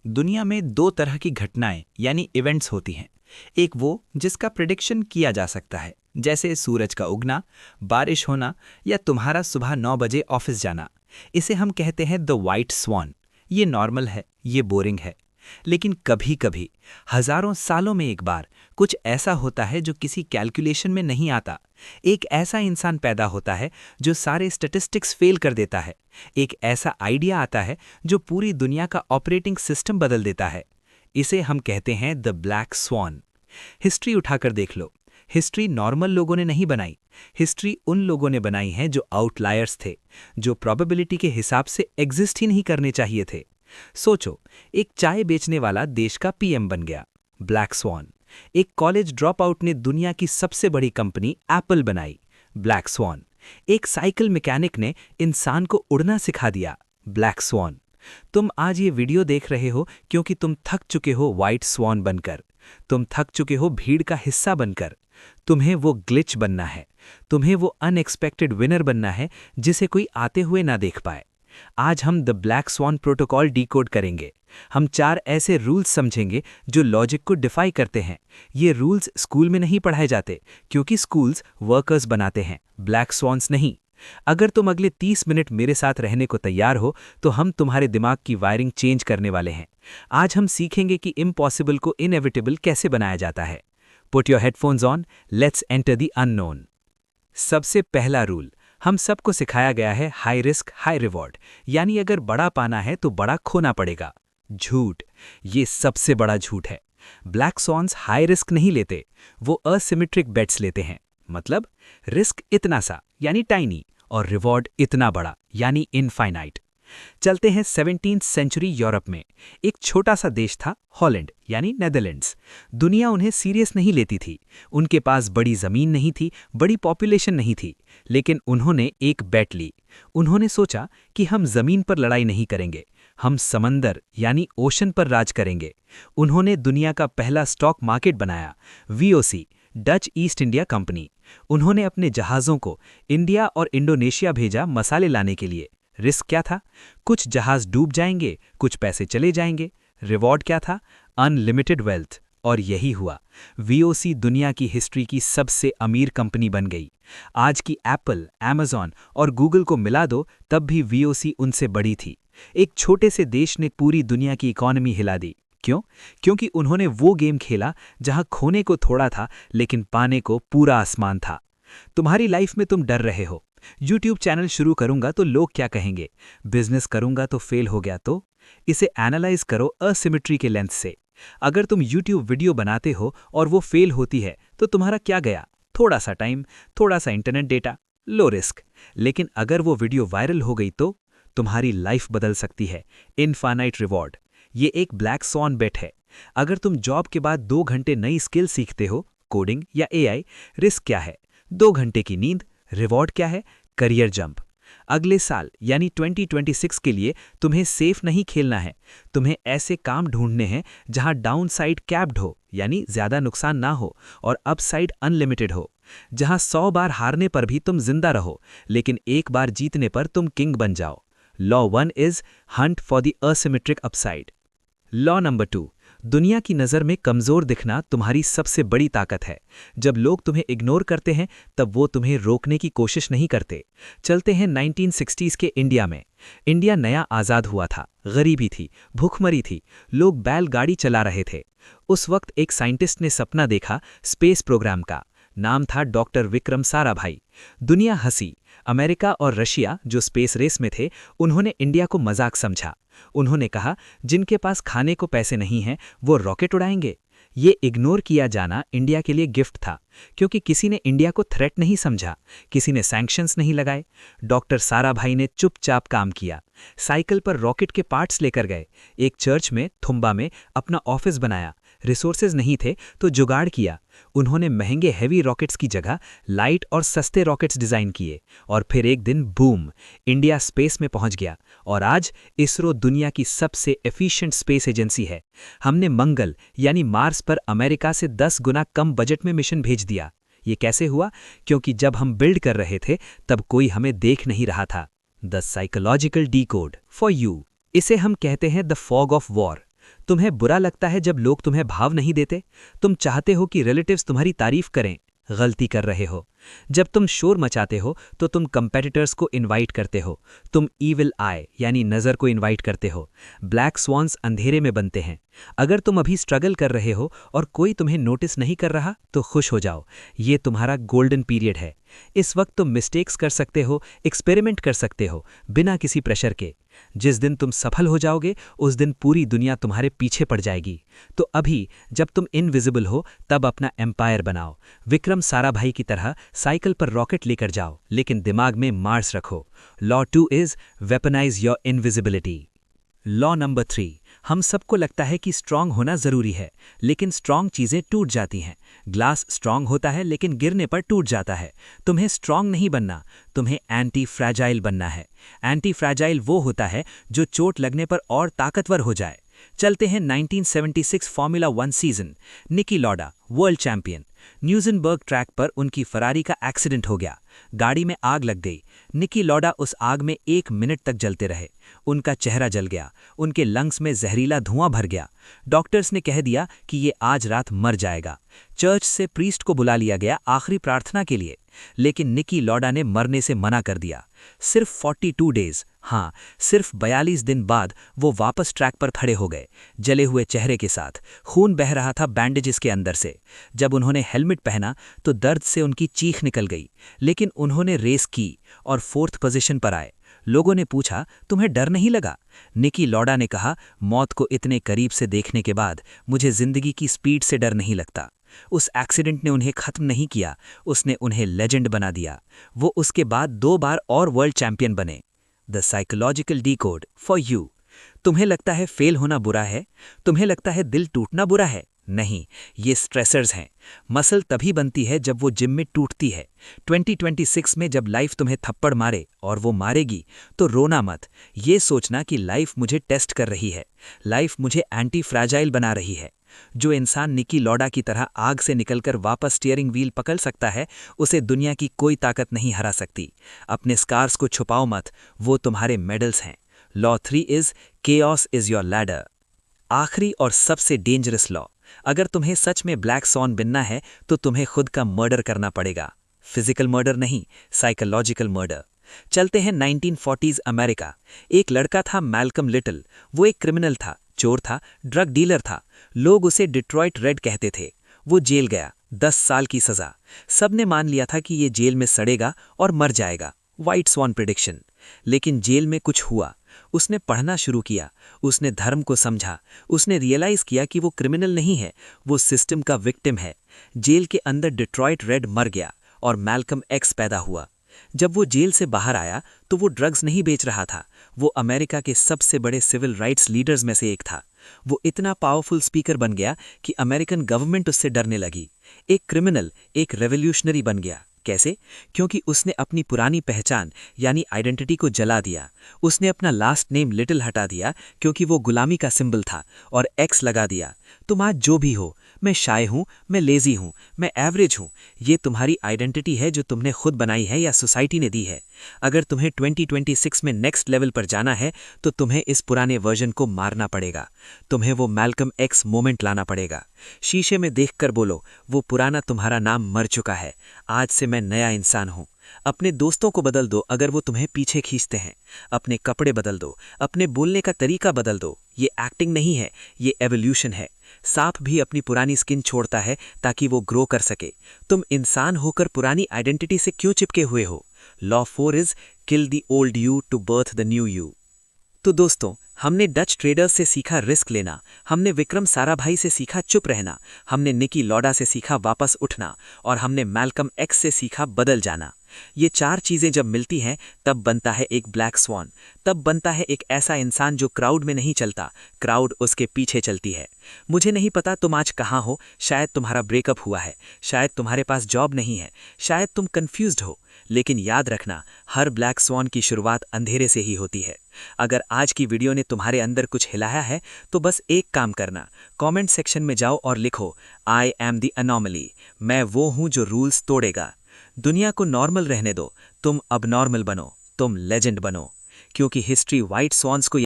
दुनिया में दो तरह की घटनाएं यानी इवेंट्स होती हैं। एक वो जिसका प्रिडिक्शन किया जा सकता है, जैसे सूरज का उगना, बारिश होना या तुम्हारा सुबह 9 बजे ऑफिस जाना। इसे हम कहते हैं द वाइट स्वॉन। ये नॉर्मल है, ये बोरिंग है। लेकिन कभी कभी, हजारों सालों में एक बार, कुछ ऐसा होता है जो किसी कैलकुलेशन में नहीं आता। एक ऐसा इंसान पैदा होता है जो सारे स्टैटिस्टिक्स फेल कर देता है। एक ऐसा आइडिया आता है जो पूरी दुनिया का ऑपरेटिंग सिस्टम बदल देता है। इसे हम कहते हैं द ब्लैक स्वॉन। हिस्ट्री उठाकर देख लो। हिस्ट्री नॉर्मल लोगों ने नहीं बनाई। हिस्ट्री उन लोगों ने बनाई है जो आउटलायर्स थे, जो प्रोबेबिलिटी के हिसाब से एग्जिस्ट ही नहीं करने चाहिए थे। सोचो, एक चाय बेचने वाला देश का पीएम बन गया, ब्लैक स्वॉन। एक कॉलेज ड्रॉप आउट ने दुनिया की सबसे बड़ी कंपनी एप्पल बनाई, ब्लैक स्वॉन। एक साइकिल मैकेनिक ने इंसान को उड़ना सिखा दिया, ब्लैक स्वॉन। तुम आज ये वीडियो देख रहे हो क्योंकि तुम थक चुके हो व्हाइट स्वॉन बनकर। तुम थक चुके हो भीड़ का हिस्सा बनकर। तुम्हें वो ग्लिच बनना है। तुम्हें वो अनएक्सपेक्टेड विनर बनना है जिसे कोई आते हुए ना देख पाए। आज हम the black sworn protocol decode करेंगे। हम 4 ऐसे रूल्स समझेंगे जो लॉजिक को डिफाई करते हैं। ये रूल्स स्कूल में नहीं पढ़ाए जाते क्योंकि स्कूल्स वर्कर्स बनाते हैं, ब्लैक स्वॉन्स नहीं। अगर तुम अगले 30 मिनट मेरे साथ रहने को तैयार हो तो हम तुम्हारे दिमाग की वायरिंग चेंज करने वाले हैं। आज हम सीखेंगे कि इम्पॉसिबल को इनएविटेबल कैसे बनाया जाता है। Put your headphones on, let's enter the unknown. सबसे पहला रूल हम सबको सिखाया गया है, हाई रिस्क हाई रिवॉर्ड। यानी अगर बड़ा पाना है तो बड़ा खोना पड़ेगा। झूठ। ये सबसे बड़ा झूठ है। ब्लैक स्वॉन्स हाई रिस्क नहीं लेते, वो असिमेट्रिक बेट्स लेते हैं। मतलब रिस्क इतना सा यानी टाइनी और रिवॉर्ड इतना बड़ा यानी इनफाइनाइट। चलते हैं 17th सेंचुरी यूरोप में। एक छोटा सा देश था, हॉलैंड यानी नेदरलैंड्स। दुनिया उन्हें सीरियस नहीं लेती थी। उनके पास बड़ी जमीन नहीं थी, बड़ी पॉपुलेशन नहीं थी। लेकिन उन्होंने एक बेट ली। उन्होंने सोचा कि हम जमीन पर लड़ाई नहीं करेंगे, हम समंदर यानी ओशन पर राज करेंगे। उन्होंने दुनिया का पहला स्टॉक मार्केट बनाया, VOC, Dutch east India company. उन्होंने अपने जहाज़ों को इंडिया और इंडोनेशिया भेजा मसाले लाने के लिए। रिस्क क्या था? कुछ जहाज डूब जाएंगे, कुछ पैसे चले जाएंगे। रिवॉर्ड क्या था? Unlimited wealth. और यही हुआ। वीओसी दुनिया की हिस्ट्री की सबसे अमीर कंपनी बन गई। आज की एप्पल, अमेज़न और गूगल को मिला दो तब भी वीओसी उनसे बड़ी थी। एक छोटे से देश ने पूरी दुनिया की इकॉनमी हिला दी। क्यों? क्योंकि उन्होंने वो गेम खेला जहां खोने को थोड़ा था लेकिन पाने को पूरा आसमान था। तुम्हारी लाइफ में तुम डर रहे हो, यूट्यूब चैनल शुरू करूंगा तो लोग क्या कहेंगे, बिजनेस करूंगा तो फेल हो गया तो। इसे एनालाइज करो असिमेट्री के लेंथ से। अगर तुम यूट्यूब वीडियो बनाते हो और वो फेल होती है तो तुम्हारा क्या गया? थोड़ा सा टाइम, थोड़ा सा इंटरनेट डेटा, लो रिस्क। लेकिन अगर वो वीडियो वायरल हो गई तो तुम्हारी लाइफ बदल सकती है, इनफाइनाइट रिवॉर्ड। ये एक ब्लैक स्वॉन बेट है। अगर तुम जॉब के बाद 2 घंटे नई स्किल सीखते हो, कोडिंग या एआई, रिस्क क्या है? 2 घंटे की नींद। रिवॉर्ड क्या है? Career jump. अगले साल यानी 2026 के लिए तुम्हें सेफ नहीं खेलना है। तुम्हें ऐसे काम ढूंढने हैं जहां डाउन साइड कैप्ड हो यानी ज्यादा नुकसान ना हो और अपसाइड अनलिमिटेड हो। जहां 100 बार हारने पर भी तुम जिंदा रहो लेकिन एक बार जीतने पर तुम किंग बन जाओ। Law 1 is Hunt for the asymmetric upside. Law number 2, दुनिया की नज़र में कमज़ोर दिखना तुम्हारी सबसे बड़ी ताकत है। जब लोग तुम्हें इग्नोर करते हैं तब वो तुम्हें रोकने की कोशिश नहीं करते। चलते हैं 1960s के इंडिया में। इंडिया नया आज़ाद हुआ था, गरीबी थी, भूखमरी थी, लोग बैलगाड़ी चला रहे थे। उस वक्त एक साइंटिस्ट ने सपना देखा स्पेस प्रोग्राम का। नाम था डॉक्टर विक्रम साराभाई। दुनिया हंसी। अमेरिका और रशिया जो स्पेस रेस में थे, उन्होंने इंडिया को मजाक समझा। उन्होंने कहा, जिनके पास खाने को पैसे नहीं हैं वो रॉकेट उड़ाएंगे। ये इग्नोर किया जाना इंडिया के लिए गिफ्ट था क्योंकि किसी ने इंडिया को थ्रेट नहीं समझा, किसी ने सैंक्शंस नहीं लगाए। डॉक्टर साराभाई ने चुपचाप काम किया। साइकिल पर रॉकेट के पार्ट्स लेकर गए, एक चर्च में थुम्बा में अपना ऑफिस बनाया। रिसोर्सेज नहीं थे तो जुगाड़ किया। उन्होंने महंगे हेवी रॉकेट्स की जगह लाइट और सस्ते रॉकेट्स डिजाइन किए और फिर एक दिन बूम, इंडिया स्पेस में पहुंच गया। और आज इसरो दुनिया की सबसे एफिशिएंट स्पेस एजेंसी है। हमने मंगल यानी मार्स पर अमेरिका से 10 गुना कम बजट में मिशन भेज दिया। ये कैसे हुआ? क्योंकि जब हम बिल्ड कर रहे थे तब कोई हमें देख नहीं रहा था। The psychological decode for you. इसे हम कहते हैं द फॉग ऑफ वॉर। तुम्हें बुरा लगता है जब लोग तुम्हें भाव नहीं देते। तुम चाहते हो कि रिलेटिव्स तुम्हारी तारीफ करें। गलती कर रहे हो। जब तुम शोर मचाते हो तो तुम कंपेटिटर्स को इनवाइट करते हो। तुम ईविल आई यानी नज़र को इनवाइट करते हो। ब्लैक स्वॉन्स अंधेरे में बनते हैं। अगर तुम अभी स्ट्रगल कर रहे हो और कोई तुम्हें नोटिस नहीं कर रहा तो खुश हो जाओ, ये तुम्हारा गोल्डन पीरियड है। इस वक्त तुम मिस्टेक्स कर सकते हो, एक्सपेरिमेंट कर सकते हो, बिना किसी प्रेशर के। जिस दिन तुम सफल हो जाओगे उस दिन पूरी दुनिया तुम्हारे पीछे पड़ जाएगी। तो अभी जब तुम इनविजिबल हो तब अपना एम्पायर बनाओ। विक्रम साराभाई की तरह साइकिल पर रॉकेट लेकर जाओ, लेकिन दिमाग में मार्स रखो। Law 2 is weaponize your invisibility. Law number 3, हम सबको लगता है कि स्ट्रांग होना जरूरी है, लेकिन स्ट्रांग चीजें टूट जाती हैं। ग्लास स्ट्रांग होता है लेकिन गिरने पर टूट जाता है। तुम्हें स्ट्रांग नहीं बनना, तुम्हें एंटी फ्रैजाइल बनना है। एंटी फ्रैजाइल वो होता है जो चोट लगने पर और ताकतवर हो जाए। चलते हैं 1976 फॉर्मूला 1 सीजन। निकी लॉडा वर्ल्ड चैंपियन। न्यूज़नबर्ग ट्रैक पर उनकी फरारी का एक्सीडेंट हो गया। गाड़ी में आग लग गई। निकी लॉडा उस आग में 1 मिनट तक जलते रहे। उनका चेहरा जल गया, उनके लंग्स में जहरीला धुआं भर गया। डॉक्टर्स ने कह दिया कि ये आज रात मर जाएगा। चर्च से प्रीस्ट को बुला लिया गया आखिरी प्रार्थना के लिए, लेकिन निकी लॉडा ने मरने से मना कर दिया। सिर्फ 42 डेज, हाँ सिर्फ 42 दिन बाद वो वापस ट्रैक पर खड़े हो गए, जले हुए चेहरे के साथ। खून बह रहा था बैंडेजेस के अंदर से। जब उन्होंने हेलमेट पहना तो दर्द से उनकी चीख निकल गई, लेकिन उन्होंने रेस की और 4th पोजीशन पर आए। लोगों ने पूछा, तुम्हें डर नहीं लगा? निकी लॉडा ने कहा, मौत को इतने करीब से देखने के बाद मुझे जिंदगी की स्पीड से डर नहीं लगता। उस एक्सीडेंट ने उन्हें खत्म नहीं किया, उसने उन्हें लेजेंड बना दिया। वो उसके बाद 2 बार और वर्ल्ड चैंपियन बने। The psychological decode for you. तुम्हें लगता है फेल होना बुरा है? तुम्हें लगता है दिल टूटना बुरा है? नहीं, ये स्ट्रेसर्स हैं। मसल तभी बनती है जब वो जिम में टूटती है। 2026 में जब लाइफ तुम्हें थप्पड़ मारे, और वो मारेगी, तो रोना मत। ये सोचना कि लाइफ मुझे टेस्ट कर रही है, लाइफ मुझे एंटी फ्रैजाइल बना रही है। जो इंसान निकी लॉडा की तरह आग से निकलकर वापस स्टीयरिंग व्हील पकड़ सकता है, उसे दुनिया की कोई ताकत नहीं हरा सकती। अपने स्कार्स को छुपाओ मत, वो तुम्हारे मेडल्स हैं। Law 3 is chaos is your ladder. आखिरी और सबसे डेंजरस लॉ, अगर तुम्हें सच में ब्लैक सॉन बनना है तो तुम्हें खुद का मर्डर करना पड़ेगा। फिजिकल मर्डर नहीं, साइकोलॉजिकल मर्डर। चलते हैं 1940s अमेरिका। एक लड़का था मैल्कम लिटिल। वो एक क्रिमिनल था, चोर था, ड्रग डीलर था। लोग उसे डिट्रॉइट रेड कहते थे। वो जेल गया, 10 साल की सजा। सबने मान लिया था कि ये जेल में सड़ेगा और मर जाएगा, व्हाइट स्वॉन प्रेडिक्शन। लेकिन जेल में कुछ हुआ। उसने पढ़ना शुरू किया, उसने धर्म को समझा, उसने रियलाइज किया कि वो क्रिमिनल नहीं है, वो सिस्टम का विक्टिम है। जेल के अंदर डिट्रॉइट रेड मर गया और मैल्कम एक्स पैदा हुआ। जब वो जेल से बाहर आया तो वो ड्रग्स नहीं बेच रहा था, वो अमेरिका के सबसे बड़े सिविल राइट्स लीडर्स में से एक था। वो इतना पावरफुल स्पीकर बन गया कि अमेरिकन गवर्नमेंट उससे डरने लगी। एक क्रिमिनल एक रेवोल्यूशनरी बन गया। कैसे? क्योंकि उसने अपनी पुरानी पहचान यानी आइडेंटिटी को जला दिया। उसने अपना लास्ट नेम लिटिल हटा दिया क्योंकि वो गुलामी का सिंबल था, और एक्स लगा दिया। तुम आज जो भी हो, मैं शाय हूँ, मैं लेजी हूँ, मैं एवरेज हूँ, ये तुम्हारी आइडेंटिटी है जो तुमने खुद बनाई है या सोसाइटी ने दी है। अगर तुम्हें 2026 में नेक्स्ट लेवल पर जाना है तो तुम्हें इस पुराने वर्जन को मारना पड़ेगा। तुम्हें वो मैल्कम एक्स मोमेंट लाना पड़ेगा। शीशे में देखकर बोलो, वो पुराना तुम्हारा नाम मर चुका है, आज से मैं नया इंसान हूँ। अपने दोस्तों को बदल दो अगर वो तुम्हें पीछे खींचते हैं। अपने कपड़े बदल दो, अपने बोलने का तरीका बदल दो। ये एक्टिंग नहीं है, ये एवोल्यूशन है। सांप भी अपनी पुरानी स्किन छोड़ता है ताकि वो ग्रो कर सके। तुम इंसान होकर पुरानी आइडेंटिटी से क्यों चिपके हुए हो? Law 4 is kill the old you to birth the new you. तो दोस्तों, हमने डच ट्रेडर्स से सीखा रिस्क लेना, हमने विक्रम साराभाई से सीखा चुप रहना, हमने निकी लॉडा से सीखा वापस उठना, और हमने मैल्कम एक्स से सीखा बदल जाना। ये 4 चीजें जब मिलती हैं तब बनता है एक ब्लैक स्वॉन, तब बनता है एक ऐसा इंसान जो क्राउड में नहीं चलता, क्राउड उसके पीछे चलती है। मुझे नहीं पता तुम आज कहाँ हो, शायद तुम्हारा ब्रेकअप हुआ है, शायद तुम्हारे पास जॉब नहीं है, शायद तुम कंफ्यूज्ड हो, लेकिन याद रखना, हर ब्लैक स्वॉन की शुरुआत अंधेरे से ही होती है। अगर आज की वीडियो ने तुम्हारे अंदर कुछ हिलाया है तो बस एक काम करना, कमेंट सेक्शन में जाओ और लिखो, आई एम द अनॉमली। मैं वो हूं जो रूल्स तोड़ेगा। दुनिया को नॉर्मल रहने दो, तुम अब नॉर्मल बनो, तुम लेजेंड बनो, क्योंकि हिस्ट्री व्हाइट स्वॉन्स को